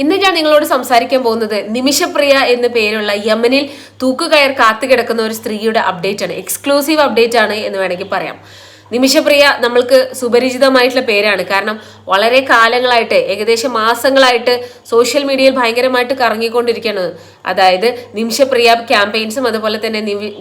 ഇന്ന് ഞാൻ നിങ്ങളോട് സംസാരിക്കാൻ പോകുന്നത് നിമിഷപ്രിയ എന്ന പേരുള്ള യമനിൽ തൂക്കുകയർ കാത്തുകിടക്കുന്ന ഒരു സ്ത്രീയുടെ അപ്ഡേറ്റ് ആണ്. എക്സ്ക്ലൂസീവ് അപ്ഡേറ്റ് ആണ് എന്ന് വേണമെങ്കിൽ പറയാം. നിമിഷപ്രിയ നമ്മൾക്ക് സുപരിചിതമായിട്ടുള്ള പേരാണ്. കാരണം വളരെ കാലങ്ങളായിട്ട്, ഏകദേശം മാസങ്ങളായിട്ട് സോഷ്യൽ മീഡിയയിൽ ഭയങ്കരമായിട്ട് കറങ്ങിക്കൊണ്ടിരിക്കുകയാണ്. അതായത് നിമിഷപ്രിയ ക്യാമ്പയിൻസും അതുപോലെ തന്നെ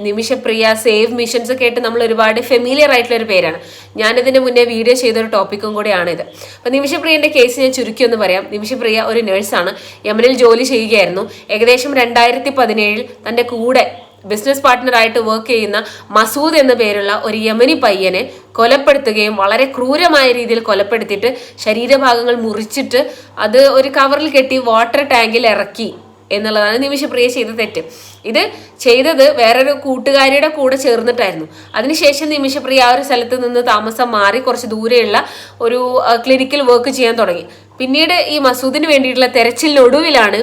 നിമിഷപ്രിയ സേവ് മിഷൻസ് ഒക്കെ ആയിട്ട് നമ്മൾ ഒരുപാട് ഫെമിലിയർ ആയിട്ടുള്ള ഒരു പേരാണ്. ഞാനിതിന് മുന്നേ വീഡിയോ ചെയ്തൊരു ടോപ്പിക്കും കൂടെയാണിത്. അപ്പം നിമിഷപ്രിയന്റെ കേസ് ഞാൻ ചുരുക്കി ഒന്ന് പറയാം. നിമിഷപ്രിയ ഒരു നഴ്സാണ്, യമനിൽ ജോലി ചെയ്യുകയായിരുന്നു. ഏകദേശം 2017 തൻ്റെ കൂടെ ബിസിനസ് പാർട്ട്ണറായിട്ട് വർക്ക് ചെയ്യുന്ന മസൂദ് എന്ന പേരുള്ള ഒരു യമനി പയ്യനെ കൊലപ്പെടുത്തുകയും വളരെ ക്രൂരമായ രീതിയിൽ കൊലപ്പെടുത്തിയിട്ട് ശരീരഭാഗങ്ങൾ മുറിച്ചിട്ട് അത് ഒരു കവറിൽ കെട്ടി വാട്ടർ ടാങ്കിൽ ഇറക്കി എന്നുള്ളതാണ് നിമിഷപ്രിയ ചെയ്ത തെറ്റ്. ഇത് ചെയ്തത് വേറൊരു കൂട്ടുകാരിയുടെ കൂടെ ചേർന്നിട്ടായിരുന്നു. അതിനുശേഷം നിമിഷപ്രിയ ആ ഒരു സ്ഥലത്ത് നിന്ന് താമസം മാറി കുറച്ച് ദൂരെയുള്ള ഒരു ക്ലിനിക്കിൽ വർക്ക് ചെയ്യാൻ തുടങ്ങി. പിന്നീട് ഈ മസൂദിന് വേണ്ടിയിട്ടുള്ള തെരച്ചിലിനൊടുവിലാണ്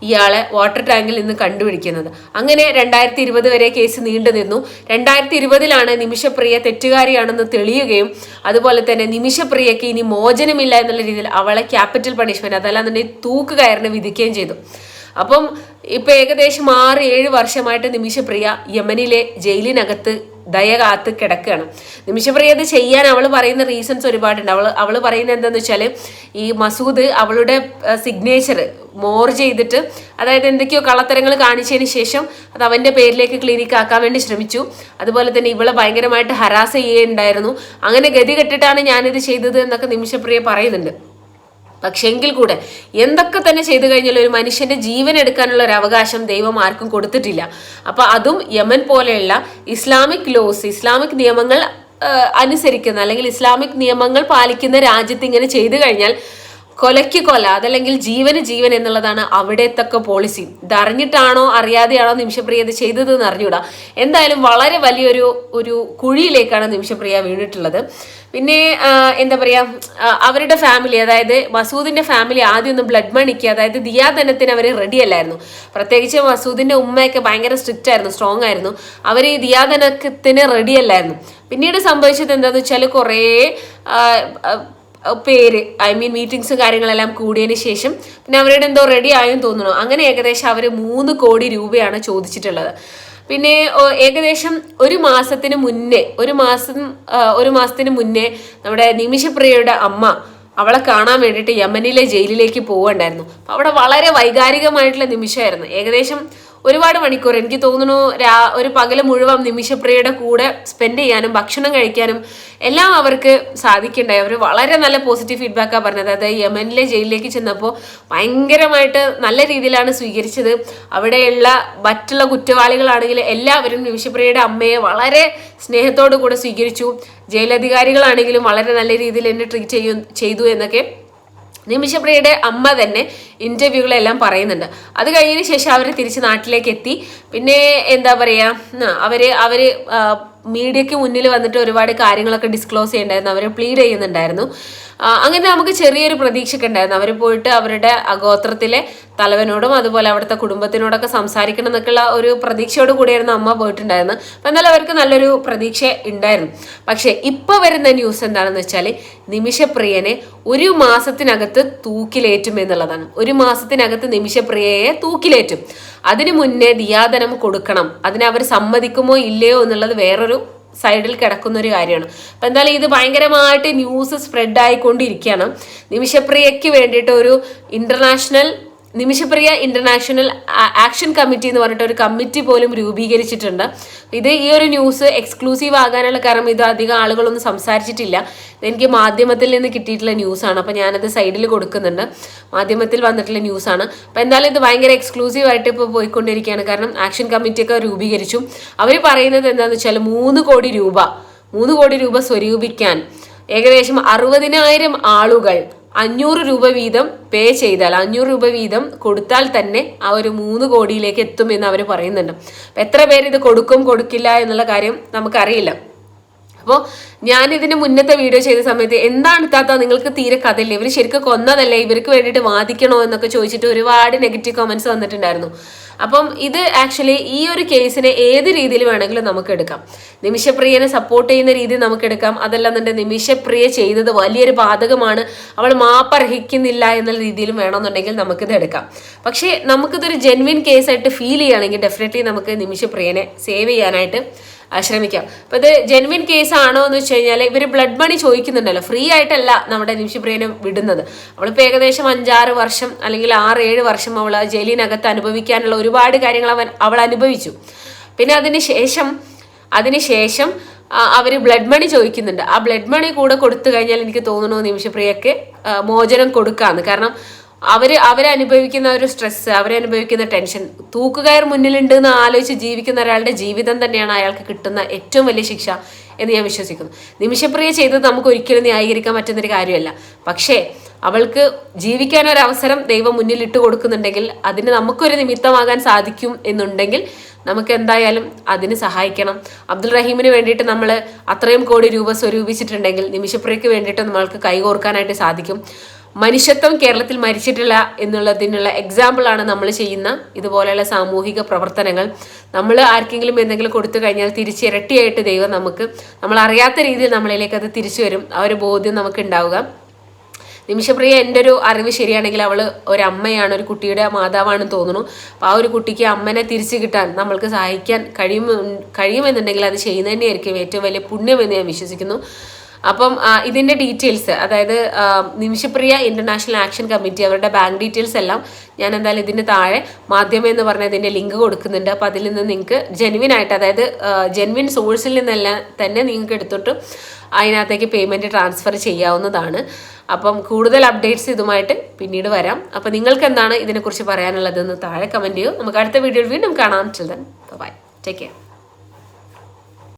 ഇയാളെ വാട്ടർ ടാങ്കിൽ നിന്ന് കണ്ടുപിടിക്കുന്നത്. അങ്ങനെ 2020 വരെ കേസ് നീണ്ടു നിന്നു. 2020 നിമിഷപ്രിയ തെറ്റുകാരിയാണെന്ന് തെളിയുകയും അതുപോലെ തന്നെ നിമിഷപ്രിയക്ക് ഇനി മോചനമില്ല എന്നുള്ള രീതിയിൽ അവളെ ക്യാപിറ്റൽ പണിഷ്മെന്റ്, അതല്ലാന്നുണ്ടെങ്കിൽ തൂക്കുകയറിന് വിധിക്കുകയും ചെയ്തു. അപ്പം ഇപ്പൊ ഏകദേശം 6-7 വർഷമായിട്ട് നിമിഷപ്രിയ യമനിലെ ജയിലിനകത്ത് ദയ കാത്ത് കിടക്കുകയാണ്. നിമിഷപ്രിയ അത് ചെയ്യാൻ അവൾ പറയുന്ന റീസൺസ് ഒരുപാടുണ്ട്. അവൾ പറയുന്നത് എന്താണെന്ന് വെച്ചാൽ, ഈ മസൂദ് അവളുടെ സിഗ്നേച്ചർ മോർ ചെയ്തിട്ട്, അതായത് എന്തൊക്കെയോ കള്ളത്തരങ്ങൾ കാണിച്ചതിന് ശേഷം അത് അവൻ്റെ പേരിലേക്ക് ക്ലിനിക്ക് ആക്കാൻ വേണ്ടി ശ്രമിച്ചു. അതുപോലെ തന്നെ ഇവളെ ഭയങ്കരമായിട്ട് ഹരാസ് ചെയ്യുകയുണ്ടായിരുന്നു. അങ്ങനെ ഗതി കെട്ടിട്ടാണ് ഞാനിത് ചെയ്തത് എന്നൊക്കെ നിമിഷപ്രിയ പറയുന്നുണ്ട്. പക്ഷെ എങ്കിൽ കൂടെ എന്തൊക്കെ തന്നെ ചെയ്തു കഴിഞ്ഞാൽ ഒരു മനുഷ്യന്റെ ജീവൻ എടുക്കാനുള്ള ഒരു അവകാശം ദൈവം ആർക്കും കൊടുത്തിട്ടില്ല. അപ്പൊ അതും യമൻ പോലെയുള്ള ഇസ്ലാമിക് ലോസ്, ഇസ്ലാമിക് നിയമങ്ങൾ അനുസരിക്കുന്ന അല്ലെങ്കിൽ ഇസ്ലാമിക് നിയമങ്ങൾ പാലിക്കുന്ന രാജ്യത്ത് ഇങ്ങനെ ചെയ്തു കഴിഞ്ഞാൽ കൊലയ്ക്ക് കൊല, അതല്ലെങ്കിൽ ജീവന് ജീവൻ എന്നുള്ളതാണ് അവിടത്തൊക്കെ പോളിസി. ഇത് അറിഞ്ഞിട്ടാണോ അറിയാതെയാണോ നിമിഷപ്രിയ ഇത് ചെയ്തതെന്ന് അറിഞ്ഞൂടാ. എന്തായാലും വളരെ വലിയൊരു കുഴിയിലേക്കാണ് നിമിഷപ്രിയ വീണിട്ടുള്ളത്. പിന്നെ എന്താ പറയാ, അവരുടെ ഫാമിലി, അതായത് മസൂദിന്റെ ഫാമിലി ആദ്യം ഒന്ന് ബ്ലഡ് മണിക്ക്, അതായത് ദിയാദനത്തിന് അവർ റെഡി അല്ലായിരുന്നു. പ്രത്യേകിച്ച് മസൂദിന്റെ ഉമ്മയൊക്കെ ഭയങ്കര സ്ട്രിക്റ്റ് ആയിരുന്നു, സ്ട്രോങ് ആയിരുന്നു. അവർ ഈ ദിയാദനത്തിന് റെഡി അല്ലായിരുന്നു. പിന്നീട് സംഭവിച്ചത് എന്താണെന്ന് വെച്ചാൽ കുറേ മീറ്റിംഗ്സ് കാര്യങ്ങളെല്ലാം കൂടിയതിന് ശേഷം പിന്നെ അവരുടെ എന്തോ റെഡി ആയെന്ന് തോന്നുന്നു. അങ്ങനെ ഏകദേശം അവർ 3 കോടി രൂപയാണ് ചോദിച്ചിട്ടുള്ളത്. പിന്നെ ഏകദേശം ഒരു മാസത്തിന് മുന്നേ നമ്മുടെ നിമിഷപ്രിയയുടെ അമ്മ അവളെ കാണാൻ വേണ്ടിയിട്ട് യമനിലെ ജയിലിലേക്ക് പോവുകയുണ്ടായിരുന്നു. അപ്പം അവിടെ വളരെ വൈകാരികമായിട്ടുള്ള നിമിഷമായിരുന്നു. ഏകദേശം ഒരുപാട് മണിക്കൂർ, എനിക്ക് തോന്നുന്നു ഒരു പകല് മുഴുവൻ നിമിഷപ്രിയയുടെ കൂടെ സ്പെൻഡ് ചെയ്യാനും ഭക്ഷണം കഴിക്കാനും എല്ലാം അവർക്ക് സാധിക്കണ്ടായി. അവർ വളരെ നല്ല പോസിറ്റീവ് ഫീഡ്ബാക്കാണ് പറഞ്ഞത്. അതായത് യമനിലെ ജയിലിലേക്ക് ചെന്നപ്പോൾ ഭയങ്കരമായിട്ട് നല്ല രീതിയിലാണ് സ്വീകരിച്ചത്. അവിടെയുള്ള മറ്റുള്ള കുറ്റവാളികളാണെങ്കിൽ എല്ലാവരും നിമിഷപ്രിയയുടെ അമ്മയെ വളരെ സ്നേഹത്തോടു കൂടെ സ്വീകരിച്ചു. ജയിലധികാരികളാണെങ്കിലും വളരെ നല്ല രീതിയിൽ എന്നെ ട്രീറ്റ് ചെയ്തു എന്നൊക്കെ നിമിഷപ്രിയയുടെ അമ്മ തന്നെ ഇന്റർവ്യൂകളെല്ലാം പറയുന്നുണ്ട്. അത് കഴിഞ്ഞതിന് ശേഷം അവർ തിരിച്ച് നാട്ടിലേക്ക് എത്തി. പിന്നെ എന്താ പറയുക, അവര് മീഡിയക്ക് മുന്നിൽ വന്നിട്ട് ഒരുപാട് കാര്യങ്ങളൊക്കെ ഡിസ്ക്ലോസ് ചെയ്യണ്ടായിരുന്നു. അവർ പ്ലീഡ് ചെയ്യുന്നുണ്ടായിരുന്നു. അങ്ങനെ നമുക്ക് ചെറിയൊരു പ്രതീക്ഷയൊക്കെ ഉണ്ടായിരുന്നു. അവർ പോയിട്ട് അവരുടെ ഗോത്രത്തിലെ തലവനോടും അതുപോലെ അവിടുത്തെ കുടുംബത്തിനോടൊക്കെ സംസാരിക്കണം എന്നൊക്കെയുള്ള ഒരു പ്രതീക്ഷയോട് കൂടിയായിരുന്നു അമ്മ പോയിട്ടുണ്ടായിരുന്നത്. അപ്പം എന്നാലും അവർക്ക് നല്ലൊരു പ്രതീക്ഷ ഉണ്ടായിരുന്നു. പക്ഷെ ഇപ്പൊ വരുന്ന ന്യൂസ് എന്താണെന്ന് വെച്ചാൽ, നിമിഷപ്രിയനെ 1 മാസത്തിനകത്ത് തൂക്കിലേറ്റും എന്നുള്ളതാണ്. 1 മാസത്തിനകത്ത് നിമിഷപ്രിയയെ തൂക്കിലേറ്റും. അതിനു മുന്നേ ദിയാദനം കൊടുക്കണം. അതിനവർ സമ്മതിക്കുമോ ഇല്ലയോ എന്നുള്ളത് വേറൊരു സൈഡിൽ കിടക്കുന്ന ഒരു കാര്യമാണ്. അപ്പം എന്തായാലും ഇത് ഭയങ്കരമായിട്ട് ന്യൂസ് സ്പ്രെഡ് ആയിക്കൊണ്ടിരിക്കുകയാണ്. നിമിഷപ്രിയയ്ക്ക് വേണ്ടിയിട്ട് ഒരു നിമിഷപ്രിയ ഇന്റർനാഷണൽ ആക്ഷൻ കമ്മിറ്റി എന്ന് പറഞ്ഞിട്ട് ഒരു കമ്മിറ്റി പോലും രൂപീകരിച്ചിട്ടുണ്ട്. ഇത് ഈ ഒരു ന്യൂസ് എക്സ്ക്ലൂസീവ് ആകാനുള്ള കാരണം ഇത് അധികം ആളുകളൊന്നും സംസാരിച്ചിട്ടില്ല. എനിക്ക് മാധ്യമത്തിൽ നിന്ന് കിട്ടിയിട്ടുള്ള ന്യൂസാണ്. അപ്പം ഞാനത് സൈഡിൽ കൊടുക്കുന്നുണ്ട്. മാധ്യമത്തിൽ വന്നിട്ടുള്ള ന്യൂസാണ്. അപ്പം എന്തായാലും ഇത് ഭയങ്കര എക്സ്ക്ലൂസീവ് ആയിട്ട് ഇപ്പോൾ പോയിക്കൊണ്ടിരിക്കുകയാണ്. കാരണം ആക്ഷൻ കമ്മിറ്റിയൊക്കെ രൂപീകരിച്ചു. അവർ പറയുന്നത് എന്താണെന്ന് വെച്ചാൽ 3 കോടി രൂപ സ്വരൂപിക്കാൻ ഏകദേശം 60,000 ആളുകൾ 500 രൂപ വീതം പേ ചെയ്താൽ, 500 രൂപ വീതം കൊടുത്താൽ തന്നെ ആ ഒരു 3 കോടിയിലേക്ക് എത്തും എന്ന് അവർ പറയുന്നുണ്ട്. അപ്പം എത്ര പേര് ഇത് കൊടുക്കില്ല എന്നുള്ള കാര്യം നമുക്കറിയില്ല. അപ്പോൾ ഞാൻ ഇതിന് മുന്നത്തെ വീഡിയോ ചെയ്ത സമയത്ത് എന്താണ് താത്ത നിങ്ങൾക്ക് തീരെ കഥയില്ല, ഇവർ ശരിക്കും കൊന്നതല്ലേ, ഇവർക്ക് വേണ്ടിയിട്ട് വാദിക്കണോ എന്നൊക്കെ ചോദിച്ചിട്ട് ഒരുപാട് നെഗറ്റീവ് കമന്റ്സ് വന്നിട്ടുണ്ടായിരുന്നു. അപ്പം ഇത് ആക്ച്വലി ഈ ഒരു കേസിനെ ഏത് രീതിയിൽ വേണമെങ്കിലും നമുക്ക് എടുക്കാം. നിമിഷപ്രിയനെ സപ്പോർട്ട് ചെയ്യുന്ന രീതിയിൽ നമുക്ക് എടുക്കാം. അതല്ലാന്നുണ്ടെങ്കിൽ നിമിഷപ്രിയ ചെയ്തത് വലിയൊരു ബാധകമാണ്, അവൾ മാപ്പർഹിക്കുന്നില്ല എന്നുള്ള രീതിയിലും വേണമെന്നുണ്ടെങ്കിൽ നമുക്കിത് എടുക്കാം. പക്ഷേ നമുക്കിതൊരു ജെന്വിൻ കേസായിട്ട് ഫീൽ ചെയ്യുകയാണെങ്കിൽ ഡെഫിനറ്റ്ലി നമുക്ക് നിമിഷപ്രിയനെ സേവ് ചെയ്യാനായിട്ട് ശ്രമിക്കാം. അപ്പൊ ഇത് ജെന്വിൻ കേസ് ആണോ എന്ന് വെച്ച് കഴിഞ്ഞാൽ ഇവർ ബ്ലഡ് മണി ചോദിക്കുന്നുണ്ടല്ലോ, ഫ്രീ ആയിട്ടല്ല നമ്മുടെ നിമിഷപ്രിയനെ വിടുന്നത്. അവളിപ്പോൾ ഏകദേശം 5-6 വർഷം അല്ലെങ്കിൽ 6-7 വർഷം അവൾ ജയിലിനകത്ത് അനുഭവിക്കാനുള്ള ഒരുപാട് കാര്യങ്ങൾ അവൾ അനുഭവിച്ചു. പിന്നെ അതിനുശേഷം അവർ ബ്ലഡ് മണി ചോദിക്കുന്നുണ്ട്. ആ ബ്ലഡ് മണി കൂടെ കൊടുത്തു കഴിഞ്ഞാൽ എനിക്ക് തോന്നുന്നു നിമിഷപ്രിയക്ക് മോചനം കൊടുക്കാന്ന്. കാരണം അവരനുഭവിക്കുന്ന ഒരു സ്ട്രെസ്, അവരനുഭവിക്കുന്ന ടെൻഷൻ, തൂക്കുകയർ മുന്നിലുണ്ട് എന്ന് ആലോചിച്ച് ജീവിക്കുന്ന ഒരാളുടെ ജീവിതം തന്നെയാണ് അയാൾക്ക് കിട്ടുന്ന ഏറ്റവും വലിയ ശിക്ഷ എന്ന് ഞാൻ വിശ്വസിക്കുന്നു. നിമിഷപ്രിയ ചെയ്തത് നമുക്ക് ഒരിക്കലും ന്യായീകരിക്കാൻ പറ്റുന്നൊരു കാര്യമല്ല. പക്ഷേ അവൾക്ക് ജീവിക്കാനൊരവസരം ദൈവം മുന്നിലിട്ട് കൊടുക്കുന്നുണ്ടെങ്കിൽ അതിന് നമുക്കൊരു നിമിത്തമാകാൻ സാധിക്കും എന്നുണ്ടെങ്കിൽ നമുക്ക് എന്തായാലും അതിന് സഹായിക്കണം. അബ്ദുൾ റഹീമിന് വേണ്ടിയിട്ട് നമ്മൾ അത്രയും കോടി രൂപ സ്വരൂപിച്ചിട്ടുണ്ടെങ്കിൽ നിമിഷപ്രിയക്ക് വേണ്ടിയിട്ട് നമ്മൾക്ക് കൈകോർക്കാനായിട്ട് സാധിക്കും. മനുഷ്യത്വം കേരളത്തിൽ മരിച്ചിട്ടില്ല എന്നുള്ളതിനുള്ള എക്സാമ്പിളാണ് നമ്മൾ ചെയ്യുന്ന ഇതുപോലെയുള്ള സാമൂഹിക പ്രവർത്തനങ്ങൾ. നമ്മൾ ആർക്കെങ്കിലും എന്തെങ്കിലും കൊടുത്തു കഴിഞ്ഞാൽ തിരിച്ചിരട്ടിയായിട്ട് ദൈവം നമ്മൾ അറിയാത്ത രീതിയിൽ നമ്മളിലേക്ക് അത് തിരിച്ചു വരും. ആ ഒരു ബോധ്യം നമുക്ക് ഉണ്ടാവുക. നിമിഷപ്രിയ എൻ്റെ ഒരു അറിവ് ശരിയാണെങ്കിൽ അവൾ ഒരു അമ്മയാണ്, ഒരു കുട്ടിയുടെ മാതാവാണെന്ന് തോന്നുന്നു. അപ്പോൾ ആ ഒരു കുട്ടിക്ക് അമ്മനെ തിരിച്ചു കിട്ടാൻ നമ്മൾക്ക് സഹായിക്കാൻ കഴിയുമെന്നുണ്ടെങ്കിൽ അത് ചെയ്യുന്നത് തന്നെയായിരിക്കും ഏറ്റവും വലിയ പുണ്യമെന്ന് ഞാൻ വിശ്വസിക്കുന്നു. അപ്പം ഇതിൻ്റെ ഡീറ്റെയിൽസ്, അതായത് നിമിഷപ്രിയ ഇന്റർനാഷണൽ ആക്ഷൻ കമ്മിറ്റി അവരുടെ ബാങ്ക് ഡീറ്റെയിൽസ് എല്ലാം ഞാൻ എന്തായാലും ഇതിൻ്റെ താഴെ മാധ്യമം എന്ന് പറഞ്ഞ ഇതിൻ്റെ ലിങ്ക് കൊടുക്കുന്നുണ്ട്. അപ്പോൾ അതിൽ നിന്ന് നിങ്ങൾക്ക് ജെന്വിൻ ആയിട്ട്, അതായത് ജെന്വിൻ സോഴ്സിൽ നിന്നെല്ലാം തന്നെ നിങ്ങൾക്ക് എടുത്തിട്ട് അതിനകത്തേക്ക് പേയ്മെൻറ്റ് ട്രാൻസ്ഫർ ചെയ്യാവുന്നതാണ്. അപ്പം കൂടുതൽ അപ്ഡേറ്റ്സ് ഇതുമായിട്ട് പിന്നീട് വരാം. അപ്പം നിങ്ങൾക്ക് എന്താണ് ഇതിനെക്കുറിച്ച് പറയാനുള്ളതെന്ന് താഴെ കമൻറ്റ് ചെയ്യൂ. നമുക്ക് അടുത്ത വീഡിയോയിൽ വീണ്ടും കാണാം. Till then bye, take care.